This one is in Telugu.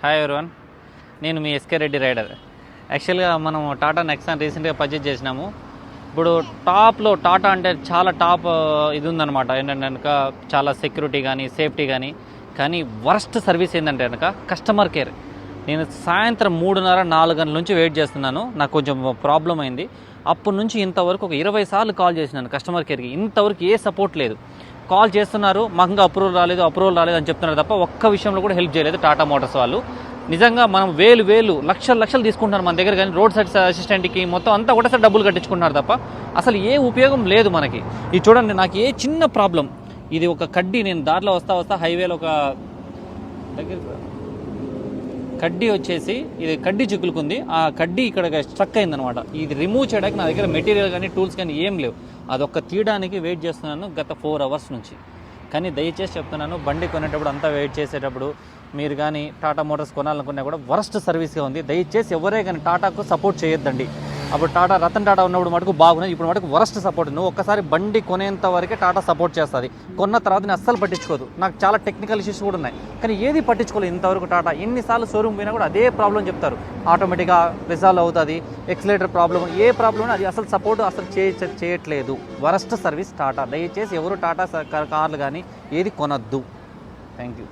హాయ్ ఎవరివన్, నేను మీ ఎస్కే రెడ్డి రైడర్. యాక్చువల్గా మనం టాటా నెక్సాన్ రీసెంట్గా పర్చేజ్ చేసినాము. ఇప్పుడు టాప్లో టాటా అంటే చాలా టాప్ ఇది ఉందన్నమాట. ఏంటంటే కనుక చాలా సెక్యూరిటీ కానీ సేఫ్టీ కానీ వరస్ట్ సర్వీస్ ఏంటంటే కనుక కస్టమర్ కేర్. నేను సాయంత్రం 3:30-4 గంటల నుంచి వెయిట్ చేస్తున్నాను. నాకు కొంచెం ప్రాబ్లం అయింది. అప్పటి నుంచి ఇంతవరకు ఒక 20 సార్లు కాల్ చేసినాను కస్టమర్ కేర్కి. ఇంతవరకు ఏ సపోర్ట్ లేదు. కాల్ చేస్తున్నారు, మాకు ఇంకా అప్రూవల్ రాలేదు అని చెప్తున్నారు తప్ప ఒక్క విషయంలో కూడా హెల్ప్ చేయలేదు టాటా మోటార్స్ వాళ్ళు. నిజంగా మనం వేలు లక్షలు తీసుకుంటున్నారు మన దగ్గర, కానీ రోడ్ సైడ్ అసిస్టెంట్కి మొత్తం అంతా ఒకటేసారి డబ్బులు కట్టించుకుంటున్నారు తప్ప అసలు ఏ ఉపయోగం లేదు మనకి. ఇది చూడండి, నాకు ఏ చిన్న ప్రాబ్లం, ఇది ఒక కడ్డీ, నేను దారిలో వస్తా హైవేలో ఒక దగ్గర కడ్డీ వచ్చేసి ఇది కడ్డీ చిక్కులుకుంది. ఆ కడ్డీ ఇక్కడ స్ట్రక్ అయిందనమాట. ఇది రిమూవ్ చేయడానికి నా దగ్గర మెటీరియల్ కానీ టూల్స్ కానీ ఏం లేవు. అదొక్క తీయడానికి వెయిట్ చేస్తున్నాను గత 4 అవర్స్ నుంచి. కానీ దయచేసి చెప్తున్నాను, బండి కొనేటప్పుడు అంతా వెయిట్ చేసేటప్పుడు మీరు కానీ టాటా మోటార్స్ కొనాలనుకున్నా కూడా వరస్ట్ సర్వీస్గా ఉంది. దయచేసి ఎవరే కానీ టాటాకు సపోర్ట్ చేయొద్దండి. అప్పుడు రతన్ టాటా ఉన్నప్పుడు మటుకు బాగున్నాయి, ఇప్పుడు మటుకు వరస్ట్ సపోర్ట్. నువ్వు ఒక్కసారి బండి కొనేంత వరకే టాటా సపోర్ట్ చేస్తుంది. కొన్న తర్వాత నేను అస్సలు పట్టించుకోదు. నాకు చాలా టెక్నికల్ ఇష్యూస్ కూడా ఉన్నాయి, కానీ ఏది పట్టించుకోలేదు ఇంతవరకు టాటా. ఎన్నిసార్లు షోరూమ్ పోయినా కూడా అదే ప్రాబ్లం చెప్తారు, ఆటోమేటిక్గా రిజాల్వ్ అవుతుంది, ఎక్సిలేటర్ ప్రాబ్లం, ఏ ప్రాబ్లం అది అసలు సపోర్ట్ అసలు చేయట్లేదు. Worst service Tata. దయచేసి ఎవరు టాటా కార్లు కానీ ఏది కొనద్దు. Thank you.